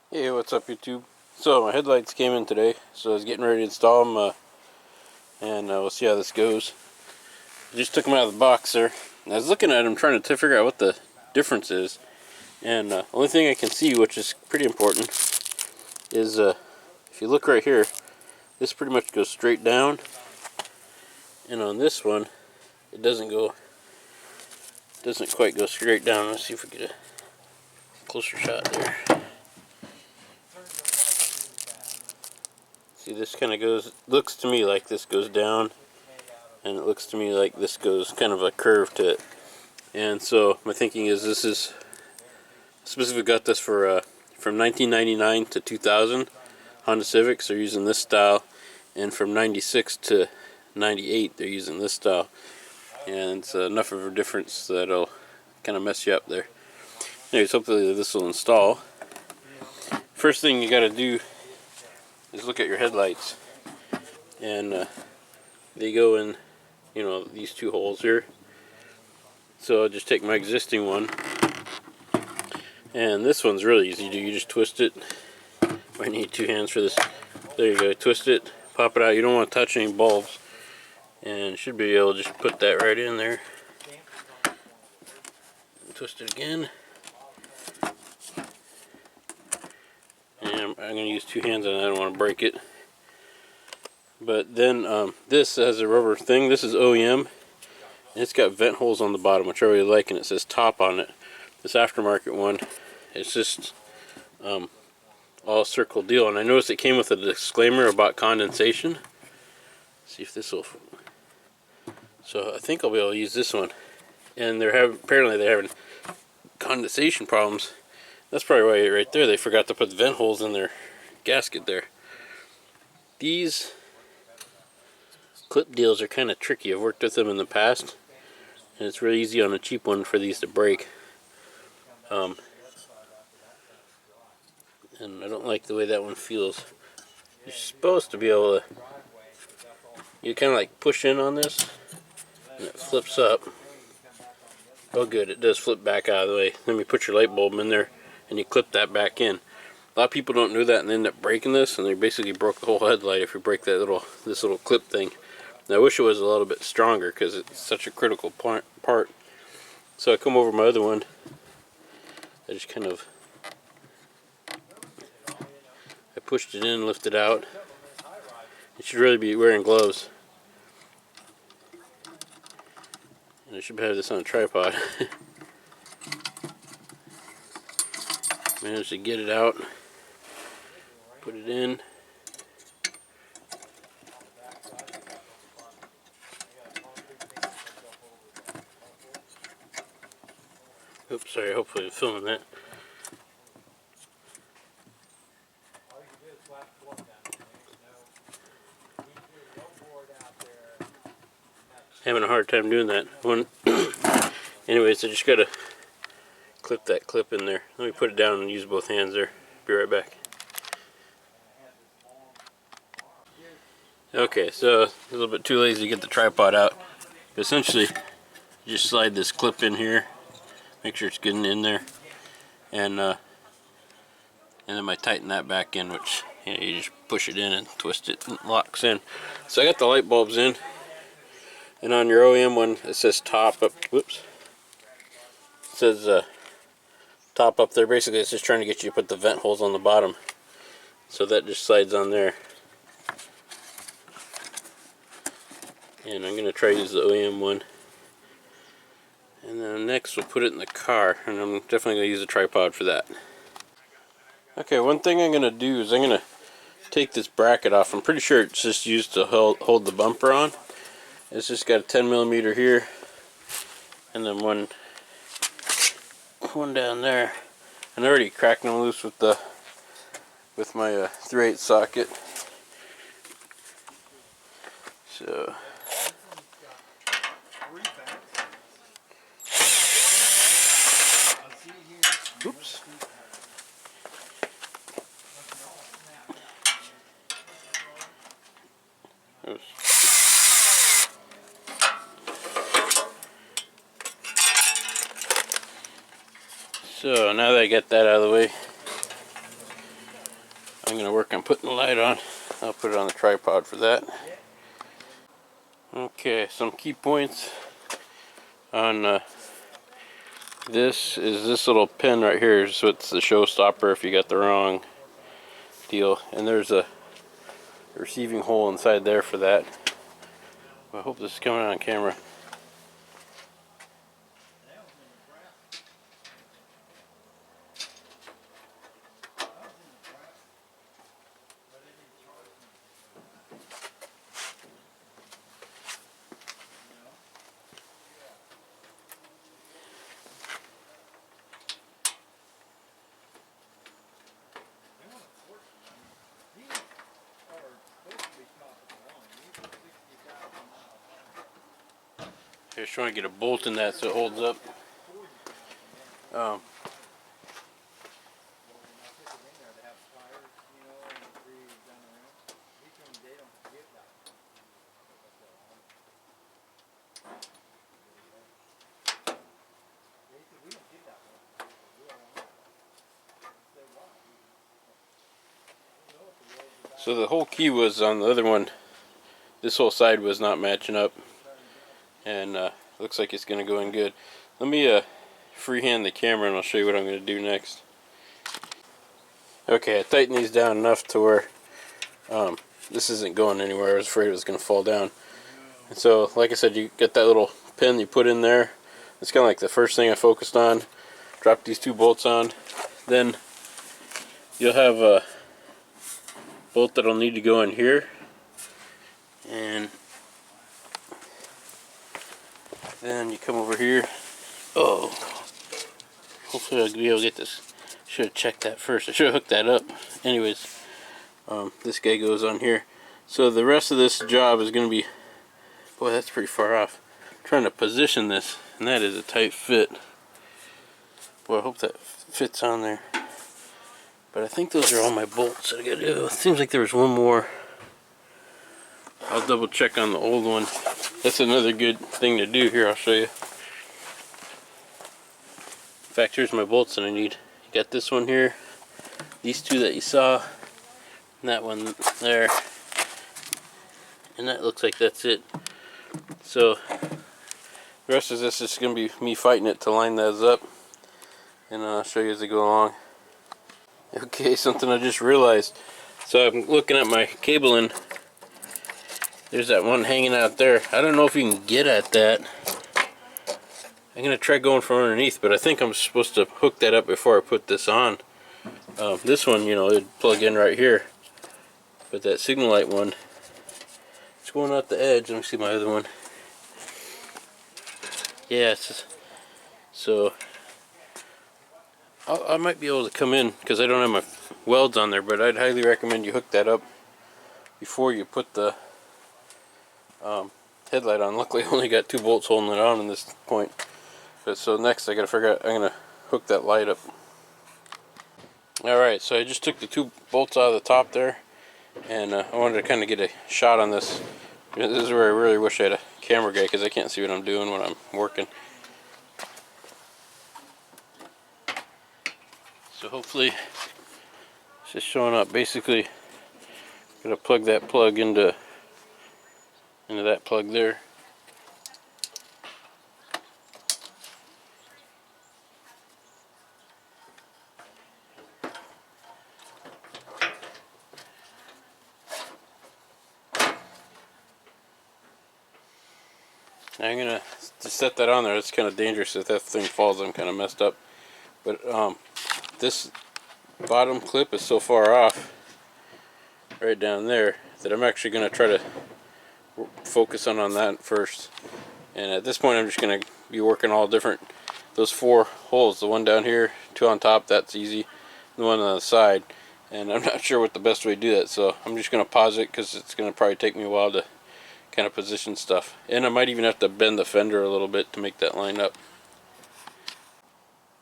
Hey, what's up YouTube? So my headlights came in today, so I was getting ready to install them, and we'll see how this goes. I just took them out of the box there, and I was looking at them trying to figure out what the difference is, and the only thing I can see, which is pretty important, is if you look right here, this pretty much goes straight down, and on this one, it doesn't quite go straight down. Let's see if we get a closer shot there. See, this kind of looks to me like this goes down, and it looks to me like this goes kind of a curve to it. And so my thinking is this is specifically got this for from 1999 to 2000 Honda Civics. They're using this style, and from 96 to 98 they're using this style, and it's enough of a difference that it'll kind of mess you up there. Anyways, hopefully this will install. First thing you got to do is look at your headlights, and they go in, you know, these two holes here. So I'll just take my existing one, and this one's really easy to do. You just twist it. I need two hands for this. There you go. Twist it, pop it out. You don't want to touch any bulbs, and you should be able to just put that right in there. Twist it again, and I'm going to use two hands on it. I don't want to break it. But then this has a rubber thing. This is OEM, and it's got vent holes on the bottom, which I really like, and it says top on it. This aftermarket one, it's just all circle deal, and I noticed it came with a disclaimer about condensation. Let's see if this will. So I think I'll be able to use this one. And apparently they're having condensation problems. That's probably why right there they forgot to put the vent holes in their gasket there. These clip deals are kind of tricky. I've worked with them in the past, and it's really easy on a cheap one for these to break. And I don't like the way that one feels. You're supposed to be able to, you kind of like push in on this, and it flips up. Oh good, it does flip back out of the way. Then you put your light bulb in there, and you clip that back in. A lot of people don't do that and end up breaking this, and they basically broke the whole headlight if you break that this little clip thing. And I wish it was a little bit stronger because it's such a critical part. So I come over my other one. I just kind of pushed it in, lifted out. You should really be wearing gloves. And I should have this on a tripod. Managed to get it out, put it in. Oops, sorry, hopefully I'm filming that. Having a hard time doing that one. Anyways, I just gotta clip that clip in there. Let me put it down and use both hands there. Be right back. Okay, so a little bit too lazy to get the tripod out. But essentially, you just slide this clip in here. Make sure it's getting in there, and then I tighten that back in, which you just push it in and twist it, and it locks in. So I got the light bulbs in. And on your OEM one, it says top up. Whoops. It says top up there. Basically, it's just trying to get you to put the vent holes on the bottom. So that just slides on there. And I'm going to try to use the OEM one. And then next we'll put it in the car. And I'm definitely going to use a tripod for that. Okay, one thing I'm going to do is I'm going to take this bracket off. I'm pretty sure it's just used to hold the bumper on. It's just got a 10mm here, and then one down there. And I already cracked them loose with my 3/8 socket. So oops. So now that I get that out of the way, I'm going to work on putting the light on. I'll put it on the tripod for that. Okay, some key points on this is this little pin right here. So it's the showstopper if you got the wrong deal. And there's a receiving hole inside there for that. I hope this is coming on camera. Just trying to get a bolt in that so it holds up. So the whole key was on the other one. This whole side was not matching up, and looks like it's going to go in good. Let me freehand the camera and I'll show you what I'm going to do next. Okay, I tightened these down enough to where this isn't going anywhere. I was afraid it was going to fall down. And so, like I said, you get that little pin you put in there. It's kind of like the first thing I focused on. Drop these two bolts on. Then you'll have a bolt that'll need to go in here. And then you come over here. Oh, hopefully I'll be able to get this. Should have checked that first. I should have hooked that up. Anyways, this guy goes on here. So the rest of this job is going to be, boy, that's pretty far off. I'm trying to position this, and that is a tight fit. Boy, I hope that fits on there. But I think those are all my bolts that I gotta do. It seems like there was one more. I'll double check on the old one. That's another good thing to do here. I'll show you. In fact, here's my bolts that I need. You got this one here, these two that you saw, and that one there, and that looks like that's it. So the rest of this is going to be me fighting it to line those up, and I'll show you as I go along. Okay, something I just realized. So I'm looking at my cabling. There's that one hanging out there. I don't know if you can get at that. I'm going to try going from underneath, but I think I'm supposed to hook that up before I put this on. This one, you know, it'd plug in right here. But that signal light one, it's going out the edge. Let me see my other one. Yeah, so I might be able to come in because I don't have my welds on there, but I'd highly recommend you hook that up before you put the headlight on. Luckily I only got two bolts holding it on in this point. But so next I gotta figure out, I'm gonna hook that light up. Alright, so I just took the two bolts out of the top there, and I wanted to kind of get a shot on this. This is where I really wish I had a camera guy because I can't see what I'm doing when I'm working. So hopefully it's just showing up. Basically, I'm gonna plug that plug into that plug there. I'm gonna just set that on there. It's kind of dangerous if that thing falls. I'm kind of messed up. But this bottom clip is so far off, right down there, that I'm actually gonna try to focus on that first. And at this point, I'm just gonna be working all different. Those four holes. The one down here, two on top. That's easy. The one on the side. And I'm not sure what the best way to do that. So I'm just gonna pause it because it's gonna probably take me a while to kind of position stuff, and I might even have to bend the fender a little bit to make that line up.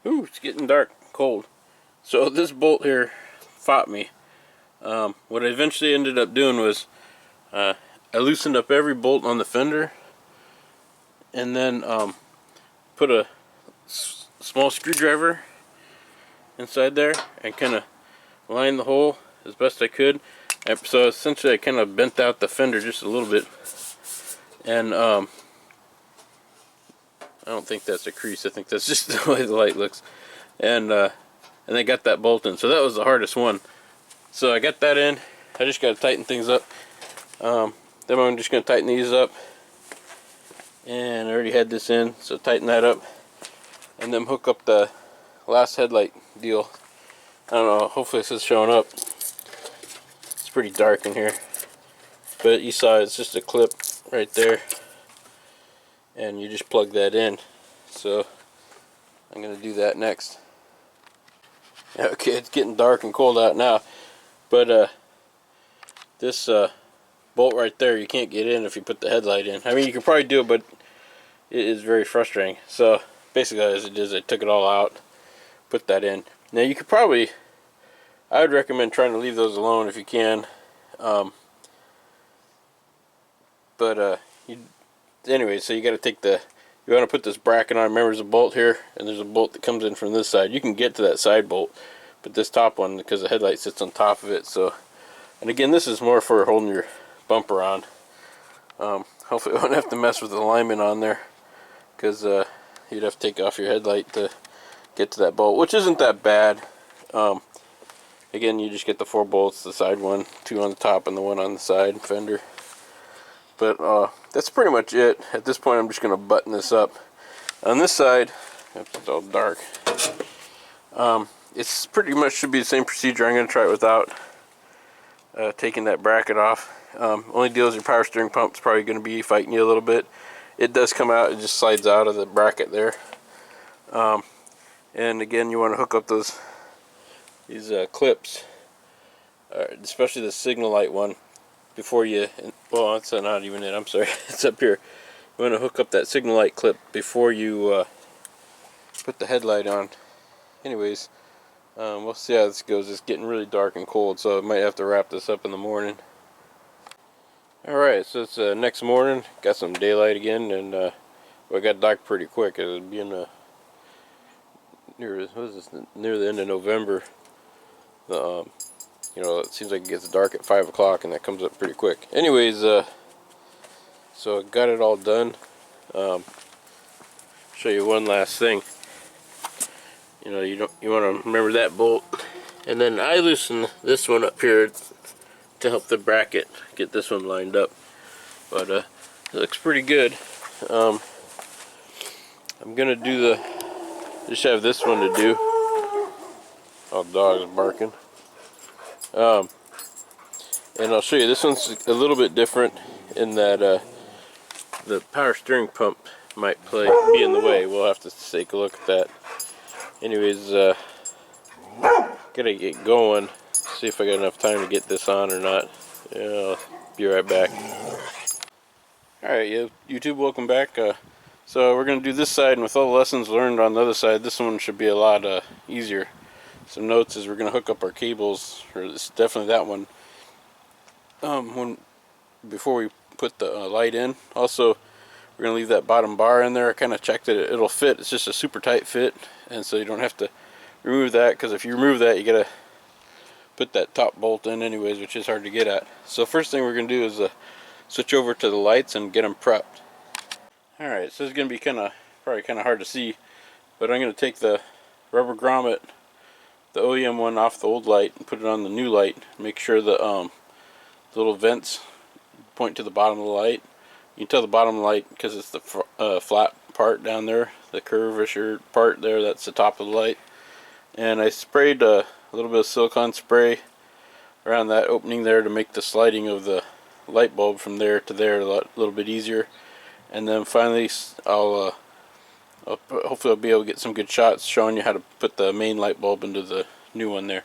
Ooh, it's getting dark, cold. So this bolt here fought me. What I eventually ended up doing was I loosened up every bolt on the fender, and then put a small screwdriver inside there and kind of line the hole as best I could. And so essentially I kind of bent out the fender just a little bit, and I don't think that's a crease, I think that's just the way the light looks. And I got that bolt in, so that was the hardest one. So I got that in. I just got to tighten things up. Then I'm just going to tighten these up, and I already had this in, so tighten that up, and then hook up the last headlight deal. I don't know, hopefully this is showing up. It's pretty dark in here, but you saw it's just a clip right there, and you just plug that in. So I'm going to do that next. Okay, it's getting dark and cold out now, but this bolt right there you can't get in if you put the headlight in. I mean, you can probably do it, but it is very frustrating. So basically as it is, I took it all out, put that in. Now you could probably, I would recommend trying to leave those alone if you can, anyway, so you got to take the, you want to put this bracket on. Remember, there's a bolt here, and there's a bolt that comes in from this side. You can get to that side bolt, but this top one, because the headlight sits on top of it. So, and again, this is more for holding your bumper on. Hopefully I won't have to mess with the alignment on there, because you'd have to take off your headlight to get to that bolt, which isn't that bad. Again, you just get the 4 bolts, the side one, 2 on the top and the 1 on the side fender. But that's pretty much it. At this point I'm just going to button this up. On this side, it's all dark. It's pretty much should be the same procedure. I'm going to try it without taking that bracket off. Only deal is your power steering pump's probably going to be fighting you a little bit. It does come out, it just slides out of the bracket there. And again, you want to hook up these clips, especially the signal light one, before you, well, it's not even it, I'm sorry, it's up here. You want to hook up that signal light clip before you put the headlight on. Anyways, we'll see how this goes. It's getting really dark and cold, so I might have to wrap this up in the morning. Alright, so it's next morning, got some daylight again, and well, it got dark pretty quick. It was being near the end of November. You know, it seems like it gets dark at 5 o'clock, and that comes up pretty quick. Anyways, so I got it all done. Show you one last thing. You know, you want to remember that bolt, and then I loosen this one up here to help the bracket get this one lined up. But it looks pretty good. I'm gonna do just have this one to do. Oh, dog's barking. And I'll show you, this one's a little bit different in that the power steering pump might be in the way. We'll have to take a look at that. Anyways, gotta get going. See if I got enough time to get this on or not. Yeah, I'll be right back. Alright, YouTube, welcome back. So we're gonna do this side, and with all the lessons learned on the other side, this one should be a lot easier. Some notes is we're gonna hook up our cables, or it's definitely that one. Before we put the light in. Also, we're gonna leave that bottom bar in there. I kind of checked it; it'll fit. It's just a super tight fit, and so you don't have to remove that. Because if you remove that, you gotta put that top bolt in, anyways, which is hard to get at. So first thing we're gonna do is switch over to the lights and get them prepped. All right, so it's gonna be probably kind of hard to see, but I'm gonna take the rubber grommet, the OEM one, off the old light and put it on the new light. Make sure the little vents point to the bottom of the light. You can tell the bottom of the light because it's the flat part down there, the curvature part there, that's the top of the light. And I sprayed a little bit of silicone spray around that opening there to make the sliding of the light bulb from there to there a little bit easier. And then finally hopefully I'll be able to get some good shots showing you how to put the main light bulb into the new one there.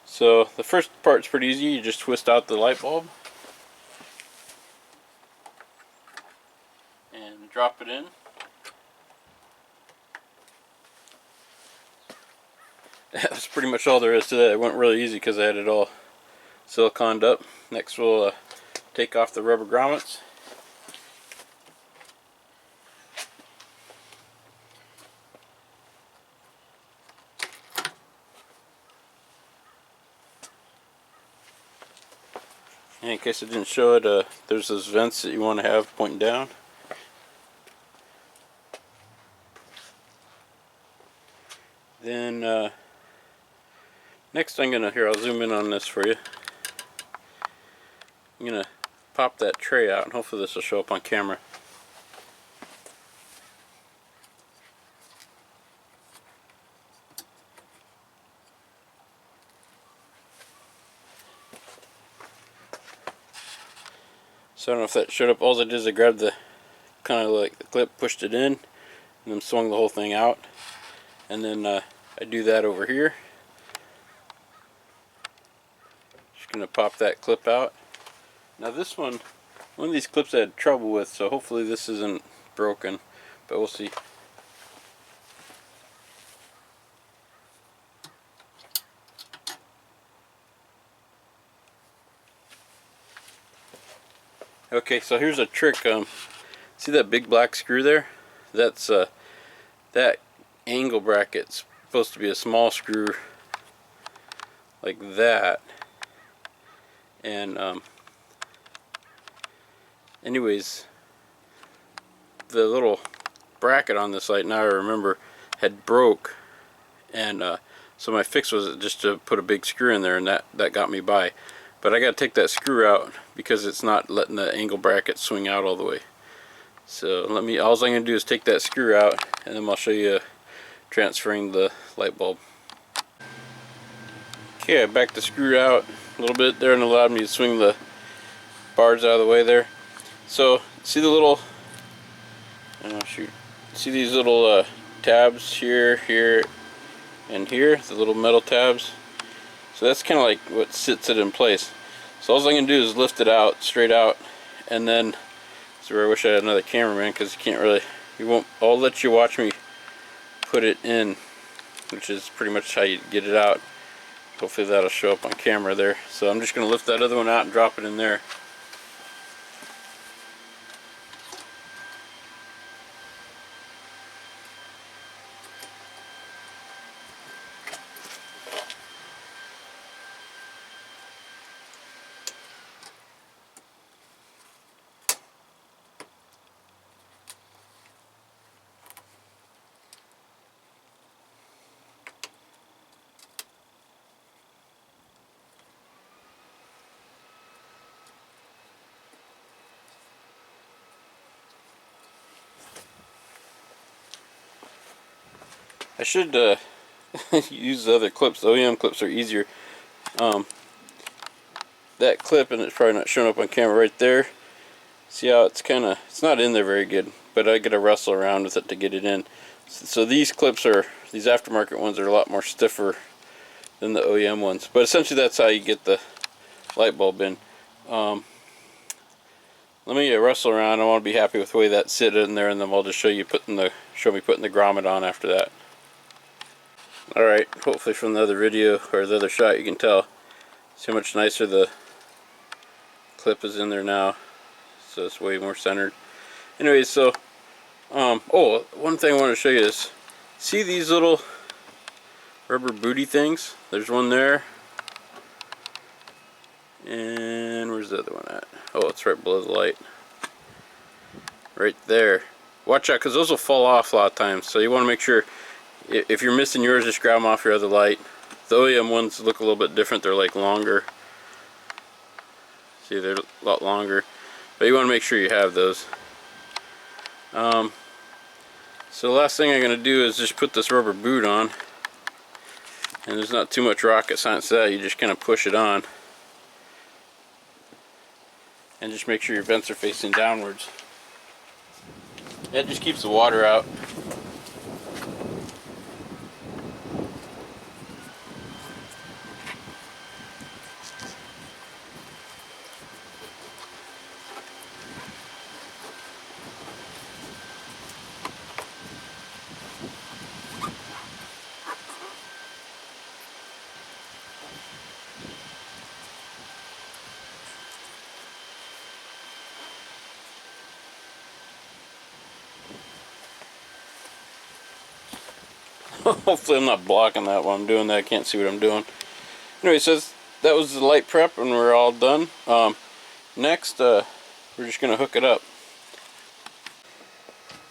So the first part's pretty easy. You just twist out the light bulb and drop it in. That's pretty much all there is to that. It went really easy because I had it all siliconed up. Next we'll take off the rubber grommets. And in case I didn't show it, there's those vents that you want to have pointing down. Then next I'm gonna, here I'll zoom in on this for you. I'm gonna pop that tray out and hopefully this will show up on camera. So I don't know if that showed up. All I did is I grabbed the kind of like the clip, pushed it in, and then swung the whole thing out. And then I do that over here. Just gonna pop that clip out. Now this one of these clips I had trouble with, so hopefully this isn't broken, but we'll see. Okay, so here's a trick. See that big black screw there? That's that angle bracket's supposed to be a small screw like that. And anyways, the little bracket on this light, now I remember, had broke, and so my fix was just to put a big screw in there, and that got me by. But I gotta take that screw out because it's not letting the angle bracket swing out all the way. So all I'm gonna do is take that screw out, and then I'll show you transferring the light bulb. Okay, I backed the screw out a little bit there and allowed me to swing the bars out of the way there. So see the little, see these little tabs here, here, and here, the little metal tabs. So that's kind of like what sits it in place. So all I'm going to do is lift it out, straight out, and then, this is where I wish I had another cameraman, because you can't really, I'll let you watch me put it in, which is pretty much how you get it out. Hopefully that'll show up on camera there. So I'm just going to lift that other one out and drop it in there. I should use the other clips. The OEM clips are easier. That clip, and it's probably not showing up on camera right there. See how it's it's not in there very good, but I gotta wrestle around with it to get it in. So these clips these aftermarket ones are a lot more stiffer than the OEM ones. But essentially that's how you get the light bulb in. Let me wrestle around. I want to be happy with the way that's sitting in there, and then I'll just show me putting the grommet on after that. Alright, hopefully from the other video or the other shot you can tell. See how much nicer the clip is in there now. So it's way more centered. Anyways, so oh, one thing I want to show you is, see these little rubber booty things? There's one there. And where's the other one at? Oh, it's right below the light. Right there. Watch out, because those will fall off a lot of times. So you want to make sure, if you're missing yours, just grab them off your other light. The OEM ones look a little bit different. They're like longer. See, they're a lot longer. But you want to make sure you have those. So the last thing I'm going to do is just put this rubber boot on. And there's not too much rocket science to that. You just kind of push it on. And just make sure your vents are facing downwards. That just keeps the water out. Hopefully I'm not blocking that while I'm doing that. I can't see what I'm doing. Anyway, so that was the light prep, and we're all done. Next, we're just going to hook it up.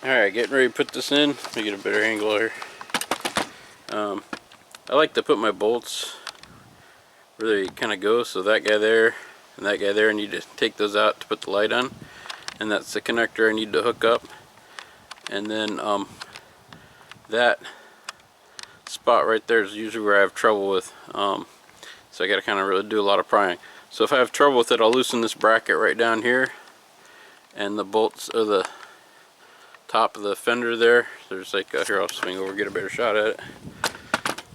Alright, getting ready to put this in. Let me get a better angle here. I like to put my bolts where they kind of go, so that guy there and that guy there, I need to take those out to put the light on. And that's the connector I need to hook up. And then that spot right there is usually where I have trouble with. So I got to kind of really do a lot of prying. So if I have trouble with it, I'll loosen this bracket right down here. And the bolts of the top of the fender there, there's like, here I'll swing over, get a better shot at it.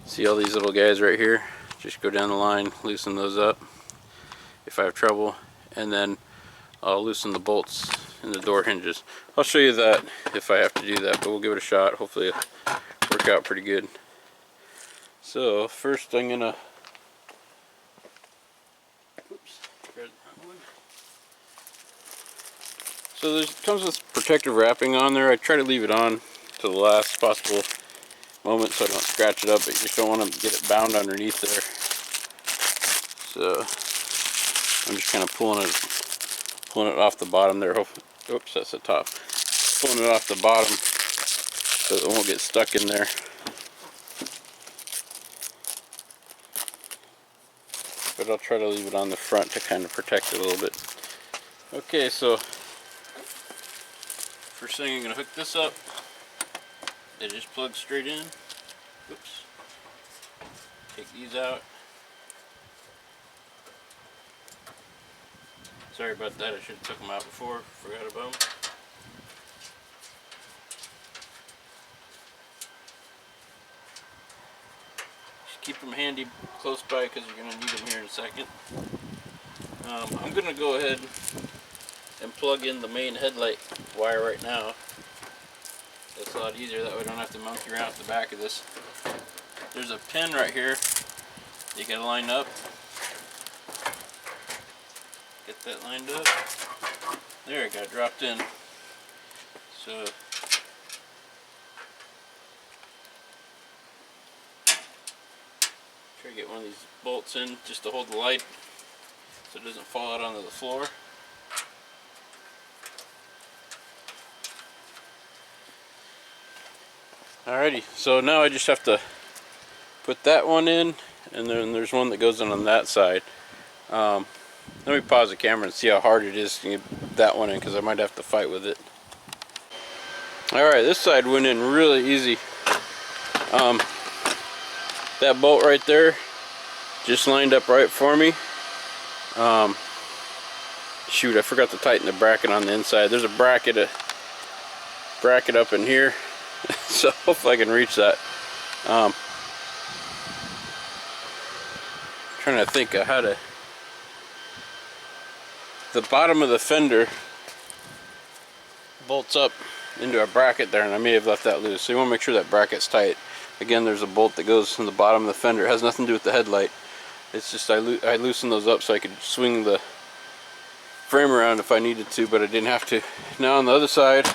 See all these little guys right here? Just go down the line, loosen those up if I have trouble. And then I'll loosen the bolts in the door hinges. I'll show you that if I have to do that, but we'll give it a shot. Hopefully it'll work out pretty good. So first I'm gonna, so there comes with protective wrapping on there. I try to leave it on to the last possible moment so I don't scratch it up, but you just don't want to get it bound underneath there. So I'm just kind of pulling it off the bottom there. Oops, that's the top. Pulling it off the bottom so it won't get stuck in there. But I'll try to leave it on the front to kind of protect it a little bit. Okay, so first thing I'm going to hook this up. It just plugs straight in. Oops. Take these out. Sorry about that, I should have took them out before. Forgot about them. Just keep them handy close by because you're going to need them here in a second. I'm going to go ahead and plug in the main headlight wire right now. That's a lot easier, that way I don't have to monkey around at the back of this. There's a pin right here you gotta line up. Get that lined up. There, it got dropped in. So try to get one of these bolts in just to hold the light so it doesn't fall out onto the floor. Alrighty, so now I just have to put that one in, and then there's one that goes in on that side. Let me pause the camera and see how hard it is to get that one in, because I might have to fight with it. Alright, this side went in really easy. That bolt right there just lined up right for me. Shoot, I forgot to tighten the bracket on the inside. There's a bracket up in here. So hopefully I can reach that. Trying to think of how to. The bottom of the fender bolts up into a bracket there, and I may have left that loose. So you want to make sure that bracket's tight. Again, there's a bolt that goes in the bottom of the fender. It has nothing to do with the headlight. It's just I loosened those up so I could swing the frame around if I needed to, but I didn't have to. Now on the other side,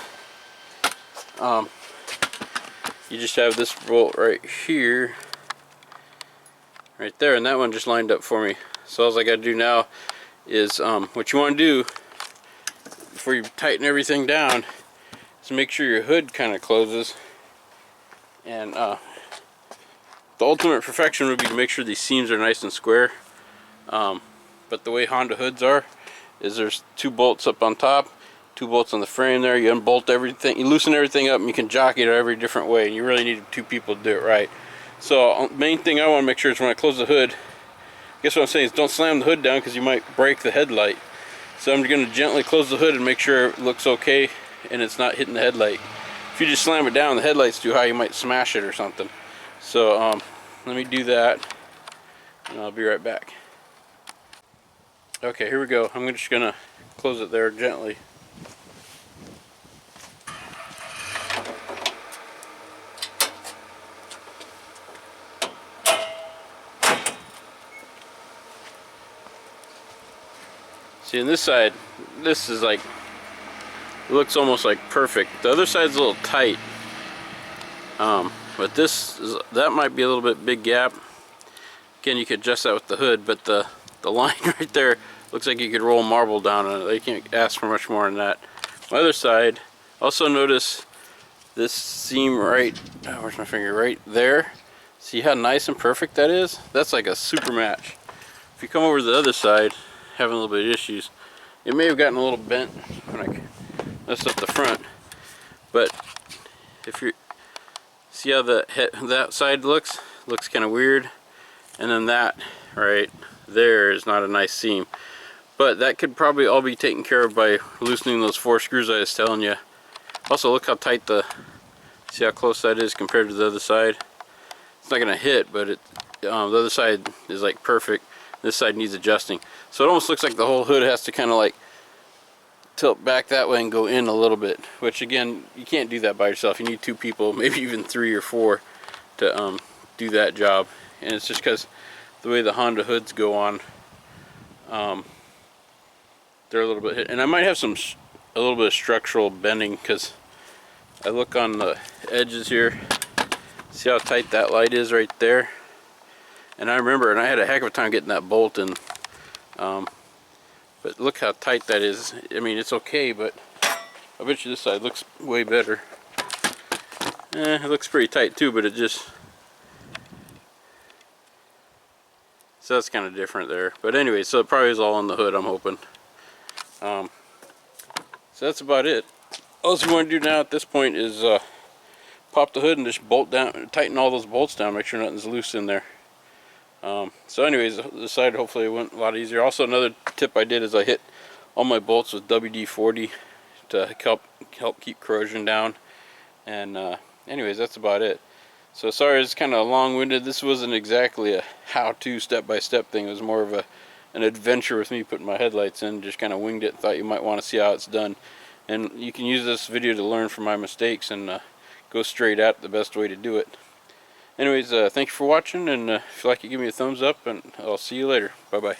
you just have this bolt right here, right there, and that one just lined up for me. So all I got to do now is what you want to do before you tighten everything down is make sure your hood kind of closes. And the ultimate perfection would be to make sure these seams are nice and square. But the way Honda hoods are is there's two bolts up on top, two bolts on the frame there. You unbolt everything, you loosen everything up, and you can jockey it every different way, and you really need two people to do it right. So main thing I want to make sure is when I close the hood, guess what I'm saying is don't slam the hood down because you might break the headlight. So I'm going to gently close the hood and make sure it looks okay and it's not hitting the headlight. If you just slam it down, the headlight's too high, you might smash it or something. So let me do that and I'll be right back. Okay, here we go. I'm just going to close it there gently. See, on this side, this is like, it looks almost like perfect. The other side's a little tight, but that might be a little bit big gap. Again, you could adjust that with the hood, but the line right there, looks like you could roll marble down on it. They can't ask for much more than that. My other side, also notice this seam right, where's my finger, right there. See how nice and perfect that is? That's like a super match. If you come over to the other side, having a little bit of issues, it may have gotten a little bent when I messed up the front, but if you see how that side looks kind of weird, and then that right there is not a nice seam, but that could probably all be taken care of by loosening those 4 screws I was telling you. Also, look how tight see how close that is compared to the other side. It's not gonna hit, but the other side is like perfect. This side needs adjusting, so it almost looks like the whole hood has to kind of like tilt back that way and go in a little bit, which again, you can't do that by yourself. You need 2 people, maybe even 3 or 4 to do that job. And it's just because the way the Honda hoods go on, they're a little bit hit. And I might have a little bit of structural bending, because I look on the edges here, see how tight that light is right there. And I remember, and I had a heck of a time getting that bolt in, but look how tight that is. I mean, it's okay, but I bet you this side looks way better. It looks pretty tight too, but it just, so that's kind of different there. But anyway, so it probably is all on the hood, I'm hoping. So that's about it. All you want to do now at this point is pop the hood and just bolt down, tighten all those bolts down, make sure nothing's loose in there. So anyways, this side hopefully went a lot easier. Also, another tip I did is I hit all my bolts with WD-40 to help keep corrosion down. And anyways, that's about it. So sorry, it's kind of long-winded. This wasn't exactly a how-to step-by-step thing. It was more of an adventure with me putting my headlights in. Just kind of winged it. Thought you might want to see how it's done. And you can use this video to learn from my mistakes and go straight at the best way to do it. Anyways, thank you for watching, and if you like it, give me a thumbs up, and I'll see you later. Bye-bye.